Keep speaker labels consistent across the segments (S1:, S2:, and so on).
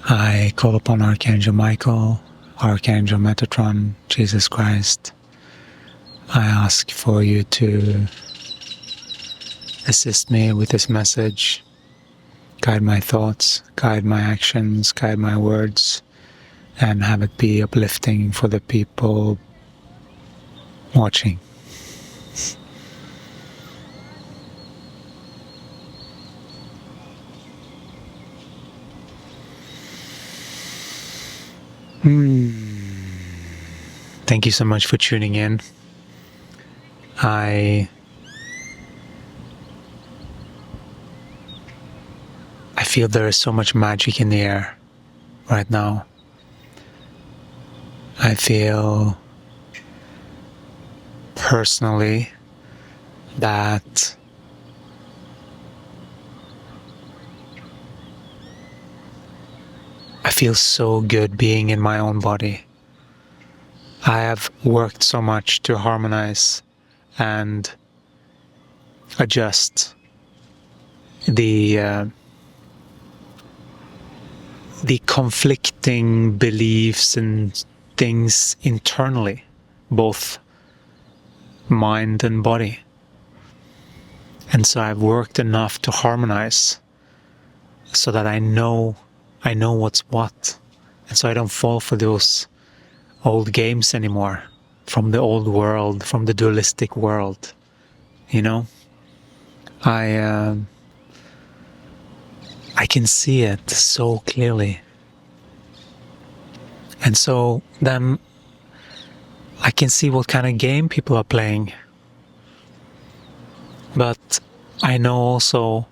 S1: I call upon Archangel Michael, Archangel Metatron, Jesus Christ. I ask for you to assist me with this message, guide my thoughts, guide my actions, guide my words, and have it be uplifting for the people watching. Thank you so much for tuning in. I feel there is so much magic in the air right now. I feel personally that I feel so good being in my own body. I have worked so much to harmonize and adjust the conflicting beliefs and things internally, both mind and body. And so I've worked enough to harmonize so that I know what's what. And so I don't fall for those old games anymore, from the old world, from the dualistic world. You know, I can see it so clearly. And so then I can see what kind of game people are playing. But I know also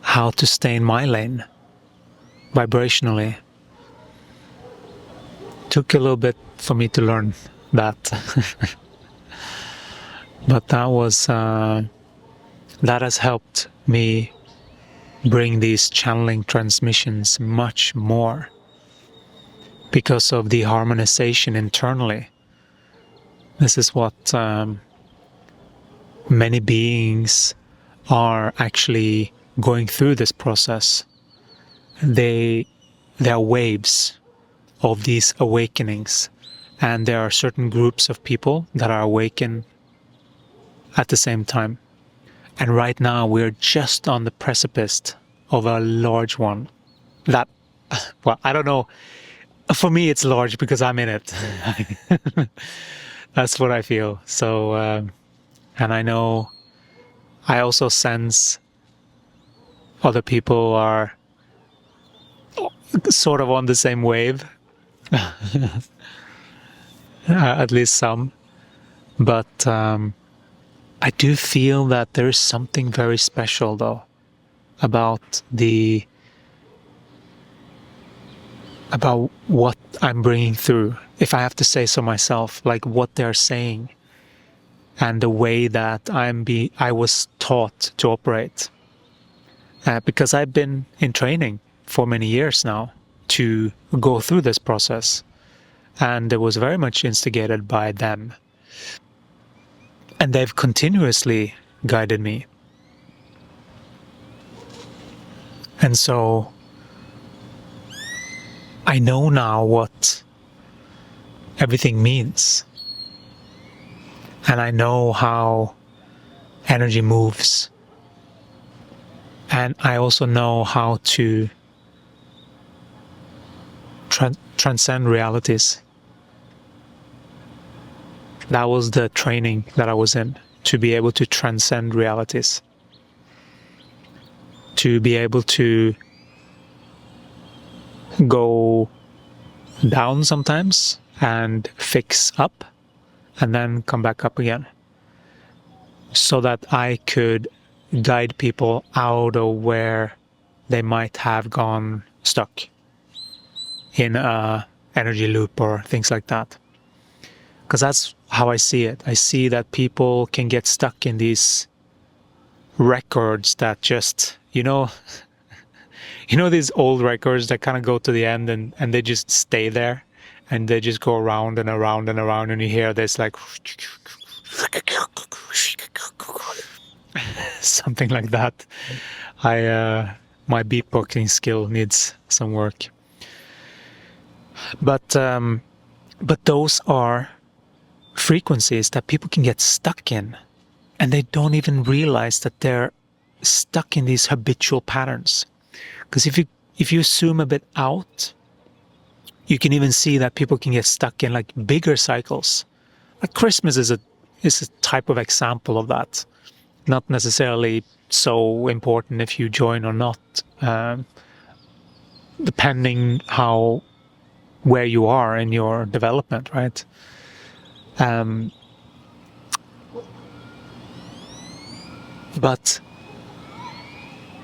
S1: how to stay in my lane, vibrationally. Took a little bit for me to learn that. But that was, that has helped me bring these channeling transmissions much more because of the harmonization internally. This is what many beings are actually going through this process. They are waves of these awakenings, and there are certain groups of people that are awakened at the same time. And right now we're just on the precipice of a large one that, well, I don't know, for me it's large because I'm in it. That's what I feel. So and I know, I also sense other people are sort of on the same wave. At least some. But I do feel that there is something very special, though, about what I'm bringing through, if I have to say so myself, like what they're saying and the way that I was taught to operate. Because I've been in training for many years now to go through this process, and it was very much instigated by them. And they've continuously guided me. And so I know now what everything means. And I know how energy moves. And I also know how to transcend realities. That was the training that I was in, to be able to transcend realities. To be able to go down sometimes and fix up and then come back up again. So that I could guide people out of where they might have gone stuck in a energy loop or things like that. Because that's how I see it. I see that people can get stuck in these records that just, you know these old records that kind of go to the end and they just stay there and they just go around and around and around, and you hear this like something like that. My beatboxing skill needs some work. But those are frequencies that people can get stuck in, and they don't even realize that they're stuck in these habitual patterns. Because if you zoom a bit out, you can even see that people can get stuck in like bigger cycles. Like Christmas is a type of example of that. Not necessarily so important if you join or not, depending where you are in your development, right? But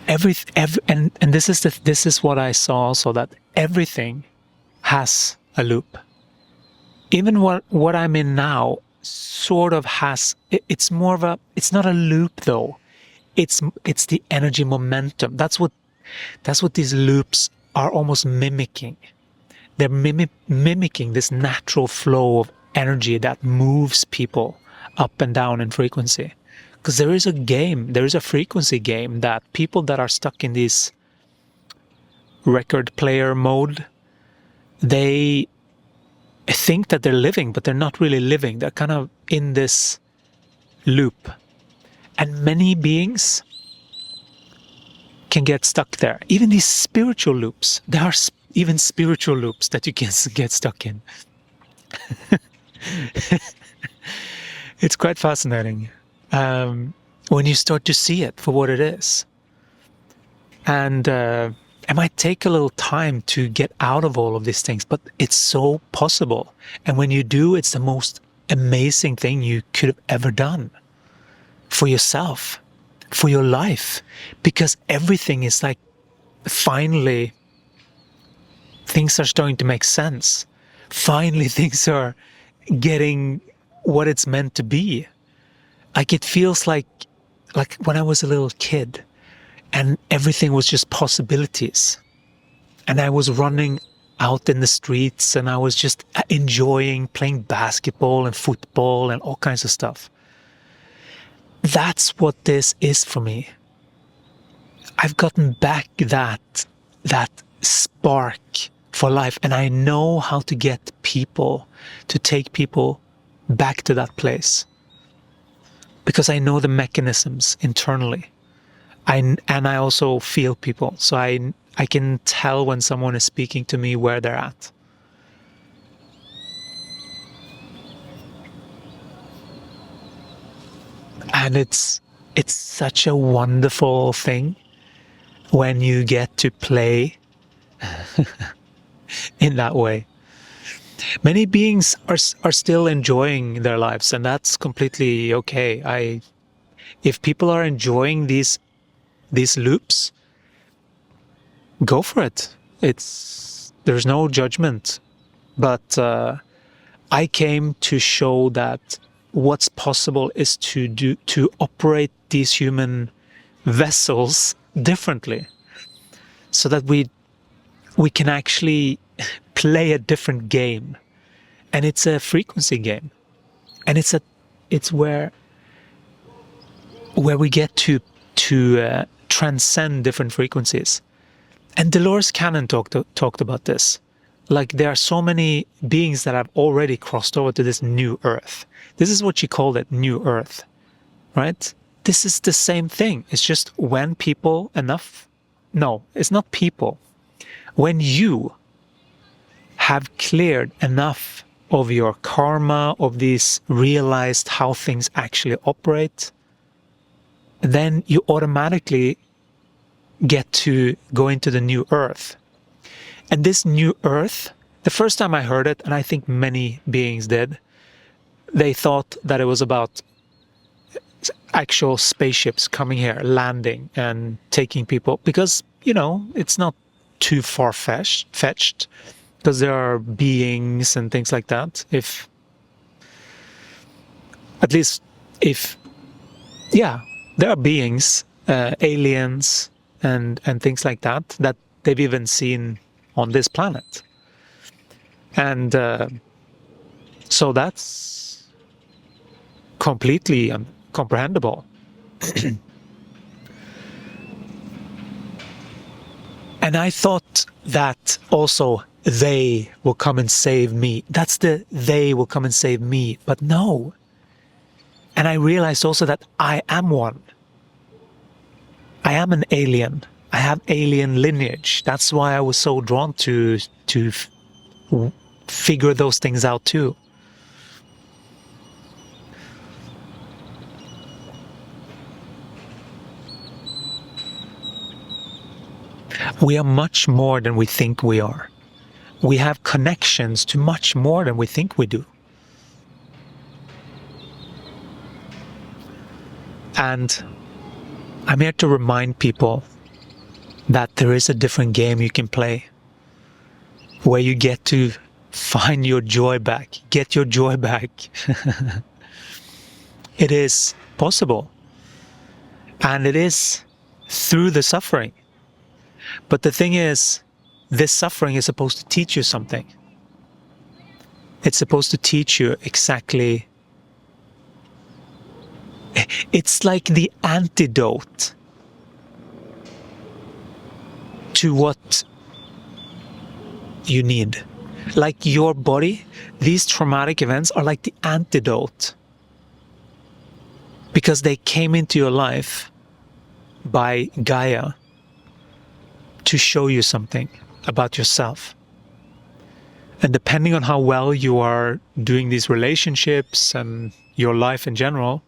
S1: and this is what I saw also, that everything has a loop. Even what I'm in now sort of has, it's more of a, it's not a loop though. It's the energy momentum. That's what these loops are almost mimicking. They're mimicking this natural flow of energy that moves people up and down in frequency. Because there is a frequency game that people that are stuck in this record player mode, they think that they're living, but they're not really living. They're kind of in this loop. And many beings can get stuck there. Even these spiritual loops, there are even spiritual loops that you can get stuck in. It's quite fascinating when you start to see it for what it is. And it might take a little time to get out of all of these things, but it's so possible. And when you do, it's the most amazing thing you could have ever done for yourself, for your life, because everything is like, finally, things are starting to make sense. Finally, things are getting what it's meant to be. Like, it feels like when I was a little kid and everything was just possibilities. And I was running out in the streets and I was just enjoying playing basketball and football and all kinds of stuff. That's what this is for me. I've gotten back that spark for life, and I know how to get people, to take people back to that place. Because I know the mechanisms internally. And I also feel people. So I can tell when someone is speaking to me where they're at. And it's such a wonderful thing when you get to play in that way. Many beings are still enjoying their lives, and that's completely okay. If people are enjoying these loops, go for it. There's no judgment. But I came to show that what's possible is to operate these human vessels differently, so that we can actually play a different game. And it's a frequency game. And it's where we get to transcend different frequencies. And Dolores Cannon talked about this. Like, there are so many beings that have already crossed over to this new earth. This is what she called it, new earth, right? This is the same thing. It's just when people no, it's not people. When you have cleared enough of your karma, of these, realized how things actually operate, then you automatically get to go into the new earth. And this new earth, the first time I heard it, and I think many beings did, they thought that it was about actual spaceships coming here, landing and taking people, because, it's not too far-fetched, because there are beings and things like that. There are beings, aliens and things like that they've even seen on this planet. And so that's completely comprehensible. And I thought that also they will come and save me. That's the they will come and save me. But no. And I realized also that I am one. I am an alien. I have alien lineage. That's why I was so drawn to figure those things out too. We are much more than we think we are. We have connections to much more than we think we do. And I'm here to remind people that there is a different game you can play where you get to find your joy back, get your joy back. It is possible. And it is through the suffering. But the thing is, this suffering is supposed to teach you something. It's supposed to teach you exactly. It's like the antidote to what you need. Like your body, these traumatic events are like the antidote. Because they came into your life by Gaia to show you something about yourself. And depending on how well you are doing these relationships and your life in general,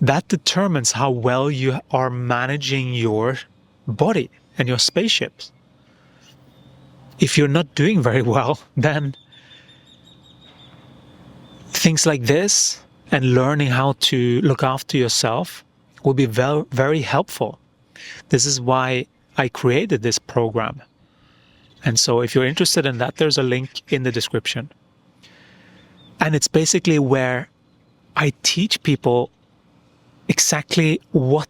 S1: that determines how well you are managing your body and your spaceships. If you're not doing very well, then things like this and learning how to look after yourself will be very helpful. This is why I created this program. And so if you're interested in that, there's a link in the description. And it's basically where I teach people exactly what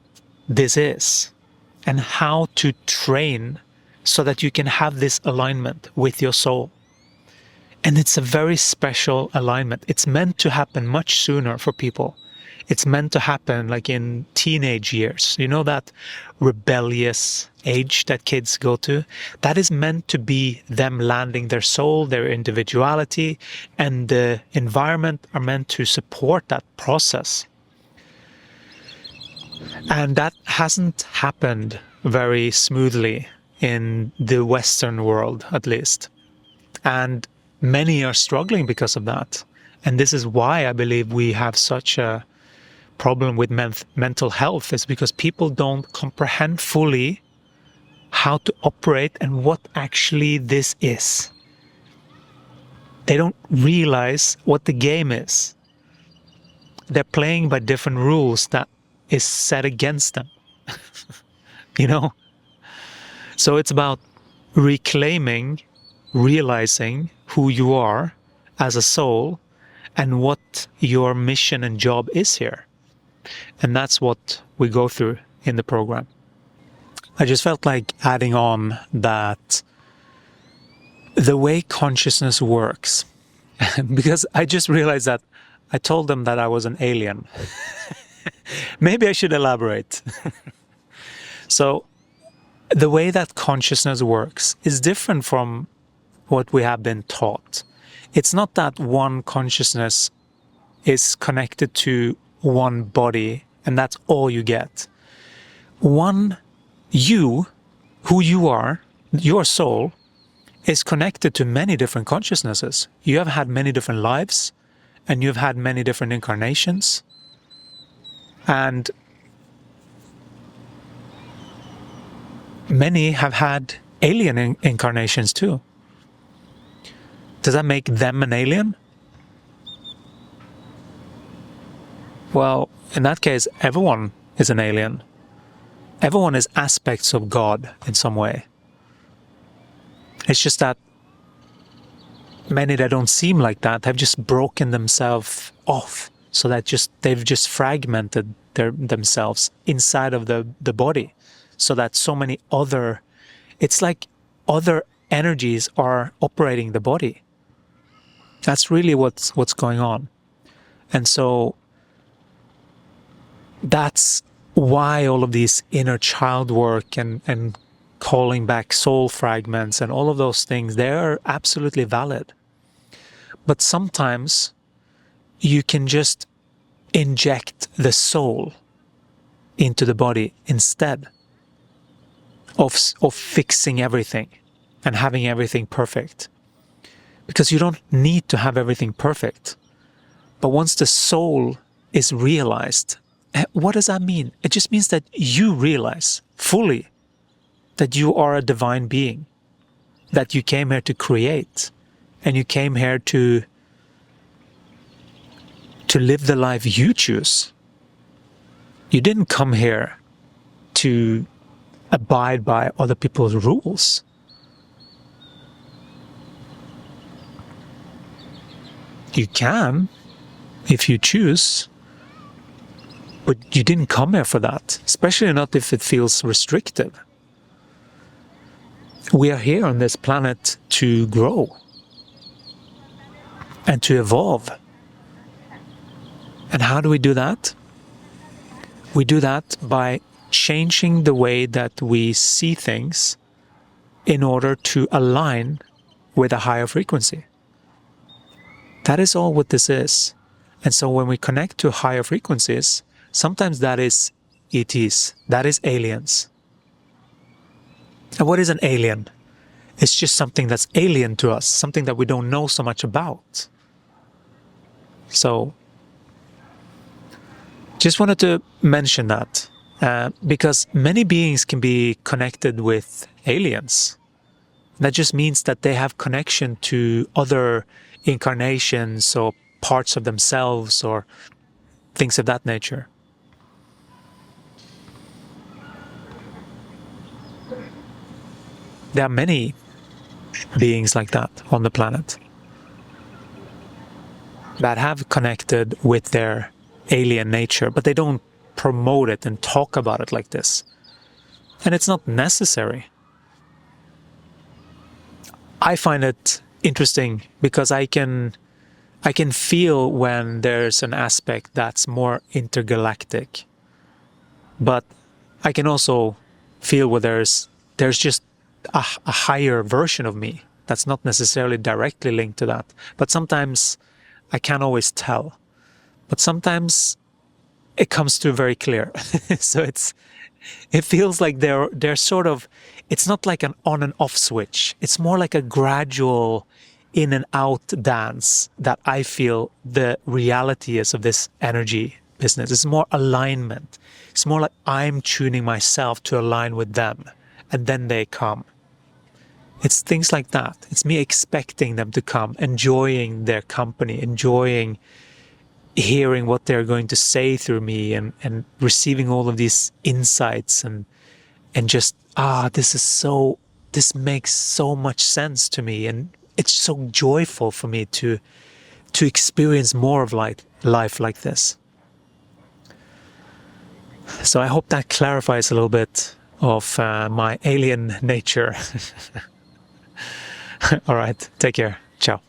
S1: this is and how to train so that you can have this alignment with your soul. And it's a very special alignment. It's meant to happen much sooner for people. It's meant to happen like in teenage years. You know, that rebellious age that kids go to? That is meant to be them landing their soul, their individuality, and the environment are meant to support that process. And that hasn't happened very smoothly in the Western world, at least. And many are struggling because of that. And this is why I believe we have such a problem with mental health, is because people don't comprehend fully how to operate and what actually this is. They don't realize what the game is. They're playing by different rules that is set against them. You know? So it's about reclaiming, realizing who you are as a soul and what your mission and job is here. And that's what we go through in the program. I just felt like adding on that the way consciousness works, because I just realized that I told them that I was an alien. Maybe I should elaborate. So the way that consciousness works is different from what we have been taught. It's not that one consciousness is connected to one body and that's all you get. One you, who you are, your soul, is connected to many different consciousnesses. You have had many different lives and you've had many different incarnations. And many have had alien incarnations too. Does that make them an alien? Well, in that case, everyone is an alien. Everyone is aspects of God in some way. It's just that many that don't seem like that have just broken themselves off, so that they've just fragmented themselves inside of the body, so that so many other, it's like other energies are operating the body. That's really what's going on. And so that's why all of these inner child work and calling back soul fragments and all of those things, they are absolutely valid. But sometimes you can just inject the soul into the body instead of fixing everything and having everything perfect. Because you don't need to have everything perfect. But once the soul is realized, what does that mean? It just means that you realize fully that you are a divine being, that you came here to create, and you came here to live the life you choose. You didn't come here to abide by other people's rules. You can, if you choose, but you didn't come here for that, especially not if it feels restrictive. We are here on this planet to grow and to evolve. And how do we do that? We do that by changing the way that we see things in order to align with a higher frequency. That is all what this is. And so when we connect to higher frequencies, sometimes that is ETs, that is aliens. And what is an alien? It's just something that's alien to us, something that we don't know so much about. So, just wanted to mention that, because many beings can be connected with aliens. That just means that they have connection to other incarnations or parts of themselves or things of that nature. There are many beings like that on the planet that have connected with their alien nature, but they don't promote it and talk about it like this. And it's not necessary. I find it interesting because I can feel when there's an aspect that's more intergalactic, but I can also feel where there's just a higher version of me that's not necessarily directly linked to that. But sometimes I can't always tell. But sometimes it comes through very clear. So it feels like they're sort of, it's not like an on and off switch. It's more like a gradual in and out dance that I feel the reality is of this energy business. It's more alignment. It's more like I'm tuning myself to align with them, and then they come. It's things like that. It's me expecting them to come, enjoying their company, enjoying hearing what they're going to say through me, and receiving all of these insights and just, this makes so much sense to me, and it's so joyful for me to experience more of life like this. So I hope that clarifies a little bit of my alien nature. All right, take care. Ciao.